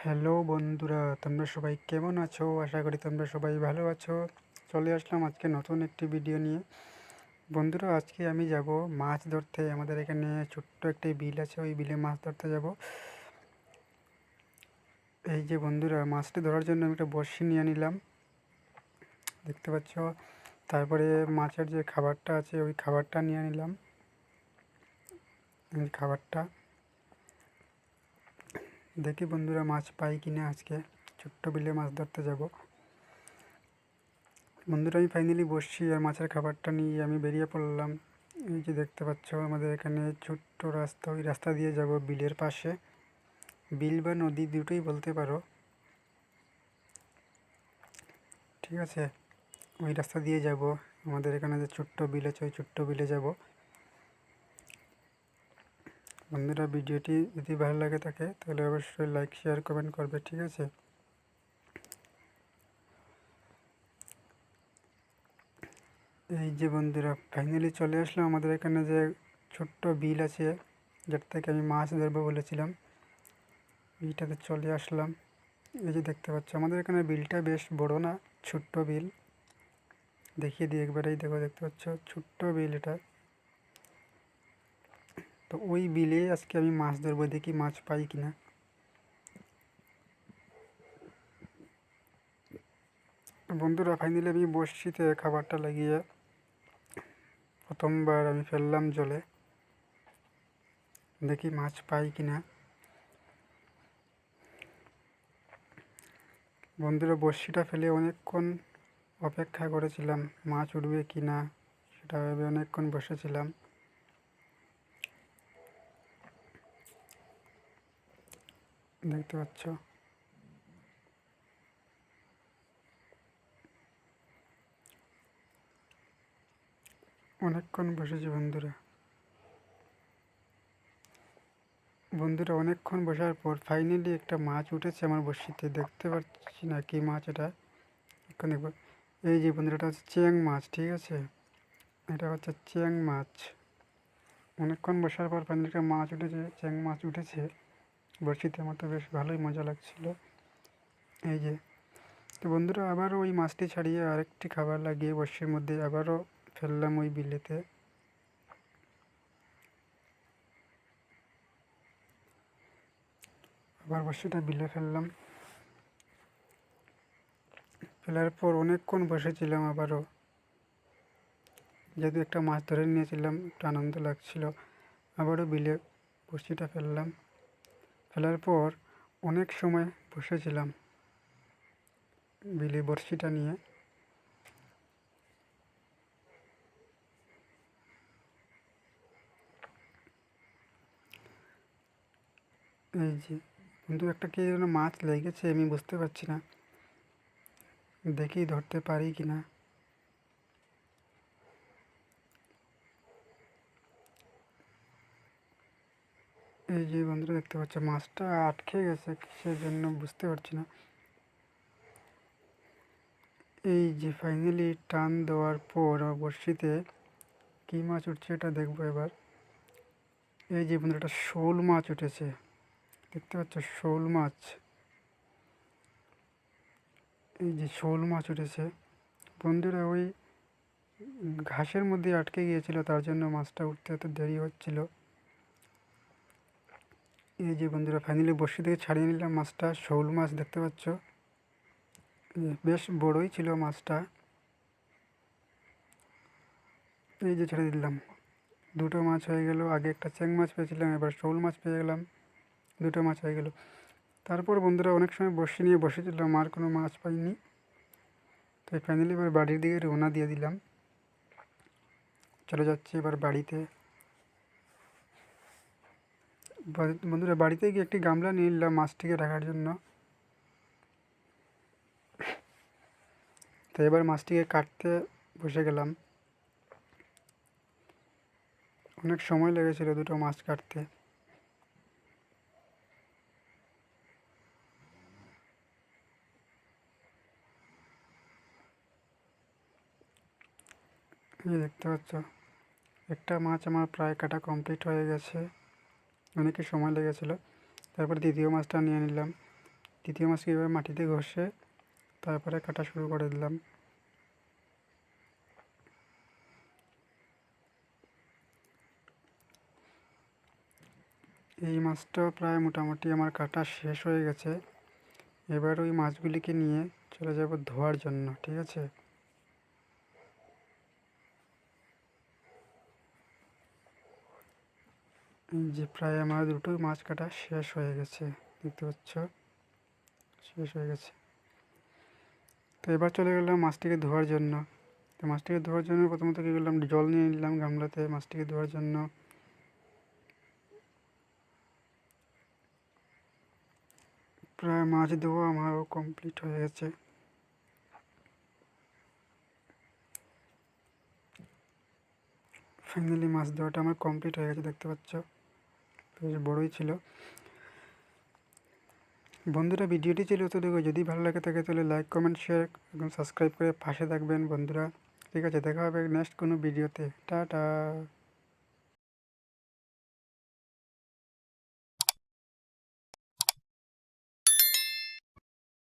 Hello বন্ধুরা, তোমরা সবাই কেমন আছো? আশা করি তোমরা সবাই ভালো আছো। চলে আসলাম আজকে নতুন একটি ভিডিও নিয়ে। বন্ধুরা, আজকে আমি যাব মাছ ধরতে। আমাদের এখানে ছোট্ট একটি বিল আছে, ওই বিলে মাছ ধরতে যাব। এই যে বন্ধুরা, মাছটি ধরার জন্য আমি একটা বড়শি নিয়ে নিলাম, দেখতে পাচ্ছ। তারপরে মাছের যে খাবারটা আছে ওই খাবারটা নিয়ে নিলাম। এই খাবারটা দেখি বন্ধুরা মাছ পাই কিনা। আজকে ছোট্ট বিলে মাছ ধরতে যাব। বন্ধুরা, আমি ফাইনালি বসছি আর মাছের খাবারটা নিয়ে আমি বেরিয়ে পড়লাম। এই যে দেখতে পাচ্ছ, আমাদের এখানে ছোট্ট রাস্তা, ওই রাস্তা দিয়ে যাব বিলের পাশে। বিল বা নদী দুটোই বলতে পারো, ঠিক আছে। ওই রাস্তা দিয়ে যাব। আমাদের এখানে যে ছোট্ট বিল আছে ওই ছোট্ট বিলে যাব। বন্ধুরা, ভিডিওটি যদি ভালো লাগে থাকে তাহলে অবশ্যই লাইক শেয়ার কমেন্ট করবে, ঠিক আছে। এই যে বন্ধুরা, ফাইনালি চলে আসলাম আমাদের এখানে যে ছোট্ট বিল আছে, যেটা থেকে আমি মাছ ধরবো বলেছিলাম। এইটাতে চলে আসলাম। এই যে দেখতে পাচ্ছ, আমাদের এখানে বিলটা বেশ বড় না, ছোট্ট বিল। দেখিয়ে দিই একবার, এই দেখো, দেখতে পাচ্ছ ছোট্ট বিল এটা। তো ওই বিলে আজকে আমি মাছ ধরবো, দেখি মাছ পাই কিনা। বন্ধুরা, ফাইনালি আমি বড়শিতে খাবারটা লাগিয়ে প্রথমবার আমি ফেললাম জলে, দেখি মাছ পাই কিনা। বন্ধুরা, বড়শিটা ফেলে অনেকক্ষণ অপেক্ষা করেছিলাম মাছ উঠবে কি না, সেটা ভেবে অনেকক্ষণ বসেছিলাম। দেখতে পাচ্ছ, অনেকক্ষণ বসেছি বন্ধুরা। অনেকক্ষণ বসার পর ফাইনালি একটা মাছ উঠেছে আমার বড়শিতে। দেখতে পাচ্ছি না কি মাছ এটা, এখন দেখবো। এই যে বন্ধুরা, এটা হচ্ছে চ্যাং মাছ, ঠিক আছে। এটা হচ্ছে চ্যাং মাছ। অনেকক্ষণ বসার পর ফাইনালি একটা মাছ উঠেছে, চ্যাং মাছ উঠেছে বড়শিতে। আমার তো বেশ ভালোই মজা লাগছিল। এই যে, তো বন্ধুরা, আবারও ওই মাছটি ছাড়িয়ে আরেকটি খাবার লাগিয়ে বড়শির মধ্যে আবারও ফেললাম ওই বিলেতে। আবার বড়শিটা বিলে ফেললাম। ফেলার পর অনেকক্ষণ বসেছিলাম আবারও, যেহেতু একটা মাছ ধরে নিয়েছিলাম, একটু আনন্দ লাগছিল। আবারও বিলে বড়শিটা ফেললাম। ফেলার পর অনেক সময় বসেছিলাম বিলে বড়শিটা নিয়ে। এই যে কিন্তু একটা কি যেন মাছ লেগেছে, আমি বুঝতে পারছি না, দেখি ধরতে পারি কি না। এই যে বন্ধুরা, দেখতে পাচ্ছ মাছটা আটকে গেছে, কিসের জন্য বুঝতে পারছি না। এই যে ফাইনালি টান দেওয়ার পর বড়শিতে কী মাছ উঠছে এটা দেখবো এবার। এই যে বন্ধুরা, একটা শোল মাছ উঠেছে, দেখতে পাচ্ছ শোল মাছ। এই যে শোল মাছ উঠেছে বন্ধুরা, ওই ঘাসের মধ্যে আটকে গিয়েছিল, তার জন্য মাছটা উঠতে এত দেরি হচ্ছিল। এই যে বন্ধুরা, ফাইনালি বড়শি থেকে ছাড়িয়ে নিলাম মাছটা, শোল মাছ, দেখতে পাচ্ছ। বেশ বড়ই ছিল মাছটা। এই যে ছেড়ে দিলাম, দুটো মাছ হয়ে গেল। আগে একটা চ্যাং মাছ পেয়েছিলাম, এবার শোল মাছ পেয়ে গেলাম, দুটো মাছ হয়ে গেল। তারপর বন্ধুরা অনেক সময় বড়শি নিয়ে বসেছিলাম, আর কোনো মাছ পাইনি। তো ফাইনালি এবার বাড়ির দিকে রওনা দিয়ে দিলাম, চলে যাচ্ছি এবার বাড়িতে। বন্ধুরা, বাড়িতে গিয়ে একটি গামলা নিয়ে নিলাম মাছটিকে রাখার জন্য। তো এবার মাছটিকে কাটতে বসে গেলাম। অনেক সময় লেগেছিল দুটো মাছ কাটতে। এই দেখতে পাচ্ছ, একটা মাছ আমার প্রায় কাটা কমপ্লিট হয়ে গেছে, অনেকই সময় লেগেছিলো। তারপর দ্বিতীয় মাছটা নিয়ে নিলাম। দ্বিতীয় মাছকে এভাবে মাটিতে ঘষে তারপরে কাটা শুরু করে দিলাম। এই মাছটাও প্রায় মোটামুটি আমার কাটা শেষ হয়ে গেছে। এবার ওই মাছগুলিকে নিয়ে চলে যাব ধোয়ার জন্য, ঠিক আছে। এই যে প্রায় আমার দুটো মাছ কাটা শেষ হয়ে গেছে, দেখতে পাচ্ছ শেষ হয়ে গেছে। তো এবার চলে গেলাম মাছটিকে ধোয়ার জন্য। তো মাছটিকে ধোয়ার জন্য প্রথমত কী করলাম, জল নিয়ে নিলাম গামলাতে মাছটিকে ধোয়ার জন্য। প্রায় মাছ ধোয়া আমারও কমপ্লিট হয়ে গেছে। ফাইনালি মাছ ধোয়াটা আমার কমপ্লিট হয়ে গেছে, দেখতে পাচ্ছ বেশ বড়ই ছিল। বন্ধুরা ভিডিওটি ছিল এতটুকু। যদি ভালো লাগে থাকে তাহলে লাইক কমেন্ট শেয়ার এবং সাবস্ক্রাইব করে পাশে থাকবেন বন্ধুরা। ঠিক আছে, দেখা হবে নেক্সট কোনো ভিডিওতে। টাটা।